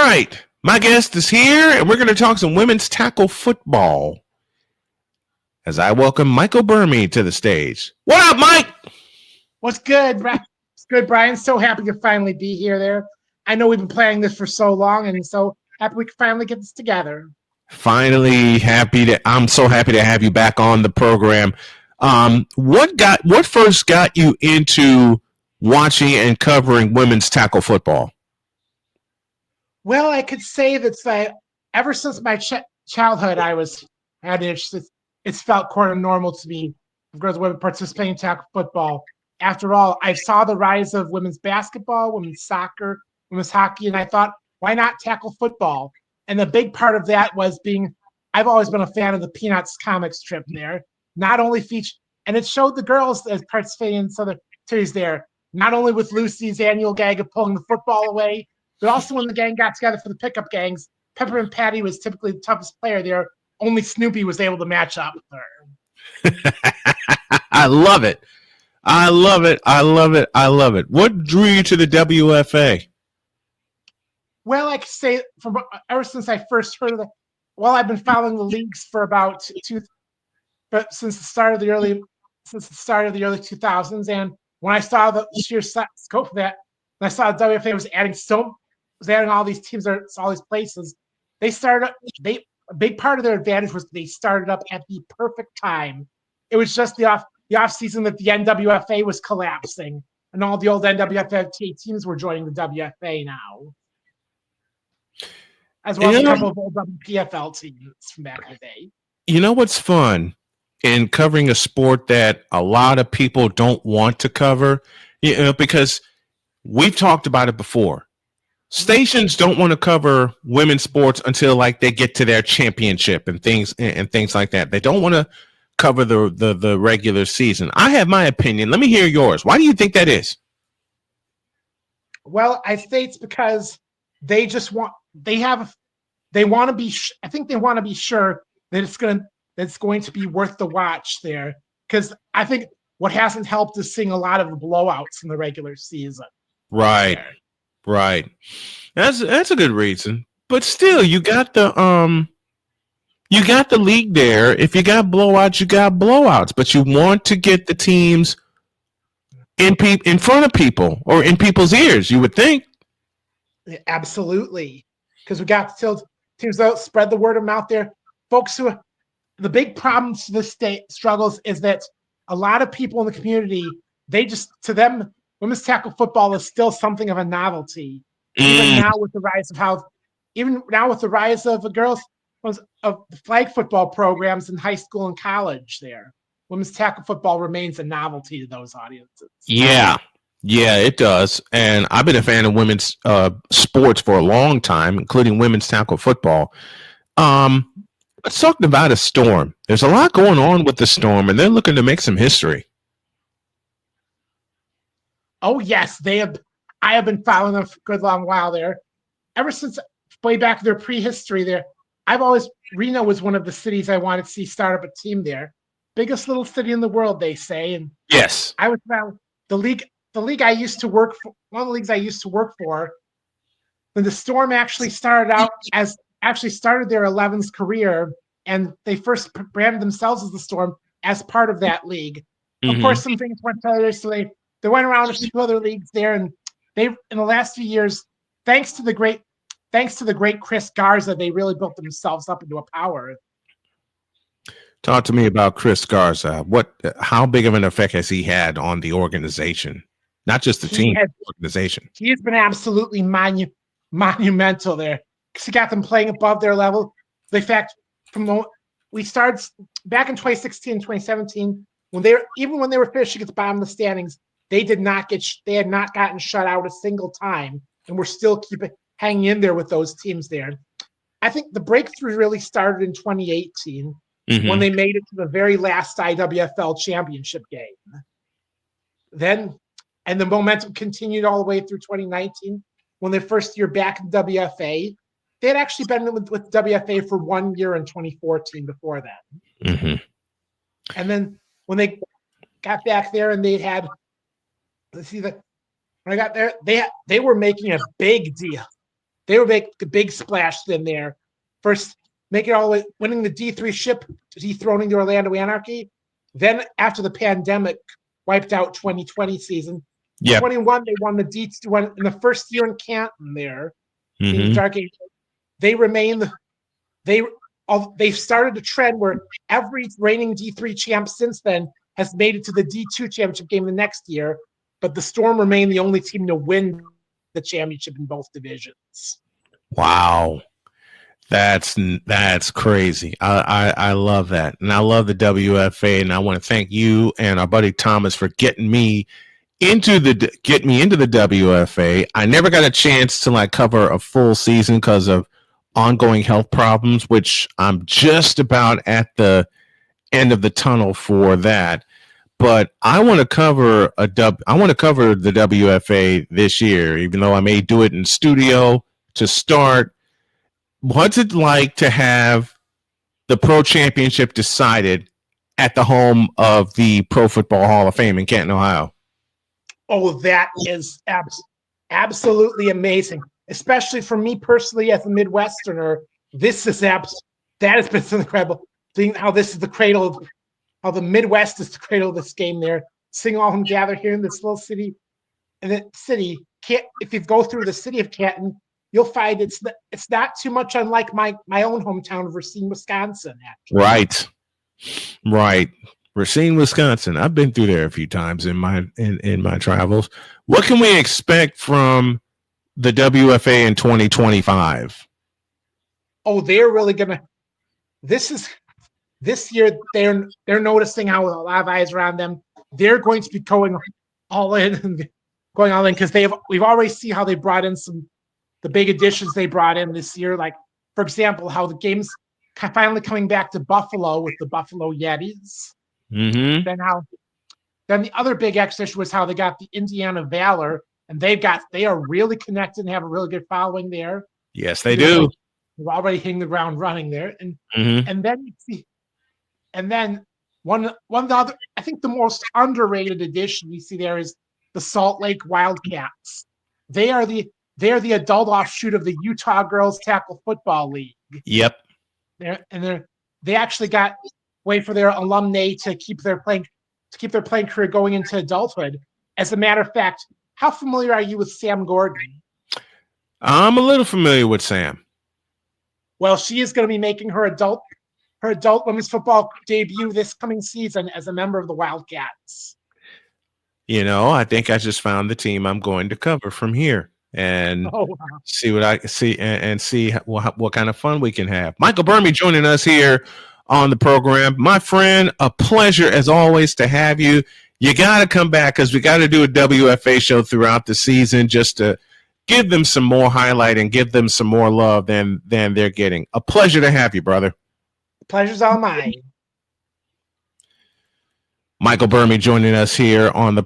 right. My guest is here, and we're going to talk some women's tackle football as I welcome Michael Burmy to the stage. What up, Mike? What's good, Brian? It's good, Brian. So happy to finally be here there. I know we've been planning this for so long, and so happy we can finally get this together. I'm so happy to have you back on the program. What first got you into watching and covering women's tackle football? Well, I could say that ever since my childhood, it's felt quite normal to me. Girls and women participating in tackle football. After all, I saw the rise of women's basketball, women's soccer, women's hockey, and I thought, why not tackle football? And the big part of that was I've always been a fan of the Peanuts comic strip there. Not only and it showed the girls as participating in some of the series there, not only with Lucy's annual gag of pulling the football away, but also when the gang got together for the pickup gangs, Pepper and Patty was typically the toughest player there. Only Snoopy was able to match up with her. I love it. I love it. I love it. I love it. What drew you to the WFA? Well, I could say ever since I first heard of it. Well, I've been following the leagues for since the start of the early 2000s, and when I saw the sheer scope of that, when I saw the WFA was adding all these teams, all these places, a big part of their advantage was they started up at the perfect time. It was just the off season that the NWFA was collapsing, and all the old NWFA teams were joining the WFA now, as well as a couple of old WPFL teams from back in the day. You know what's fun in covering a sport that a lot of people don't want to cover? Because we've talked about it before. Stations don't want to cover women's sports until like they get to their championship and things like that. They don't want to cover the regular season. I have my opinion. Let me hear yours. Why do you think that is? Well, I say it's because they want to be. I think they want to be sure that it's going to be worth the watch there. Because I think what hasn't helped is seeing a lot of the blowouts in the regular season. Right. There. Right. That's a good reason. But still, you got the league there. If you got blowouts, you got blowouts. But you want to get the teams in front of people or in people's ears, you would think. Absolutely. Because we got teams that spread the word of mouth there. Folks the big problem to this state struggles is that a lot of people in the community, to them, women's tackle football is still something of a novelty. Even now with the rise of the girls of the flag football programs in high school and college there, women's tackle football remains a novelty to those audiences. Yeah, it does. And I've been a fan of women's sports for a long time, including women's tackle football. Let's talk about a Storm. There's a lot going on with the Storm, and they're looking to make some history. Oh, yes, they have. I have been following them for a good long while there. Ever since way back their prehistory there, Reno was one of the cities I wanted to see start up a team there. Biggest little city in the world, they say. And yes, I was the league I used to work for, one of the leagues I used to work for, when the Storm actually started their 11's career, and they first branded themselves as the Storm as part of that league. Mm-hmm. Of course, some things went better, so they went around a few other leagues there, and they in the last few years, thanks to the great Chris Garza, they really built themselves up into a power. Talk to me about Chris Garza. How big of an effect has he had on the organization? Not just the team, the organization. He has been absolutely monumental there, because he got them playing above their level. In fact, we started back in 2016 and 2017, when they were finishing at the bottom of the standings, they had not gotten shut out a single time, and were still hanging in there with those teams there. I think the breakthrough really started in 2018, mm-hmm. when they made it to the very last IWFL championship game. And the momentum continued all the way through 2019, when their first year back in WFA. They had actually been with WFA for 1 year in 2014 before that. Mm-hmm. And then when they got back there and they had, when I got there, they were making a big deal. they were making the big splash in there. First, making all the way, winning the D3 ship, dethroning the Orlando Anarchy. Then, after the pandemic wiped out 2020 season, Yep. 21 they won the D1 in the first year in Canton there in the Mm-hmm. Dark Age. They remain they've started a trend where every reigning D3 champ since then has made it to the D2 championship game the next year, but the Storm remain the only team to win the championship in both divisions. Wow. That's crazy. I love that. And I love the WFA, and I want to thank you and our buddy Thomas for getting me into the WFA. I never got a chance to like cover a full season because of ongoing health problems, which I'm just about at the end of the tunnel for that. But I want to cover the WFA this year, even though I may do it in studio to start. What's it like to have the Pro Championship decided at the home of the Pro Football Hall of Fame in Canton, Ohio? Oh, that is absolutely amazing. Especially for me personally as a Midwesterner, that has been so incredible. Seeing how this is the cradle of, how the Midwest is the cradle of this game there. Seeing all of them gather here in this little city. And the city, if you go through the city of Canton, you'll find it's not too much unlike my own hometown of Racine, Wisconsin. Actually. Right. Racine, Wisconsin. I've been through there a few times in my travels. What can we expect from the WFA in 2025? Oh, they're really gonna. This year. They're noticing how a lot of eyes are on them. They're going to be going all in because we've already seen how they brought in the big additions they brought in this year. Like, for example, how the game's finally coming back to Buffalo with the Buffalo Yetis. Mm-hmm. Then the other big exhibition was how they got the Indiana Valor, and they are really connected and have a really good following there. Yes, they do. They're already hitting the ground running there, and then you see, and then one of the other, I think the most underrated addition we see there is the Salt Lake Wildcats. They are the adult offshoot of the Utah Girls Tackle Football League. Yep. They actually got way for their alumni to keep their playing career going into adulthood. As a matter of fact, how familiar are you with Sam Gordon? I'm a little familiar with Sam. Well, she is going to be making her adult women's football debut this coming season as a member of the Wildcats. You know, I think I just found the team I'm going to cover from here and see what I see and see what kind of fun we can have. Michael Burmy joining us here on the program. My friend, a pleasure as always to have you. You got to come back because we got to do a WFA show throughout the season just to give them some more highlight and give them some more love than they're getting. A pleasure to have you, brother. Pleasure's all mine. Michael Burmy joining us here on the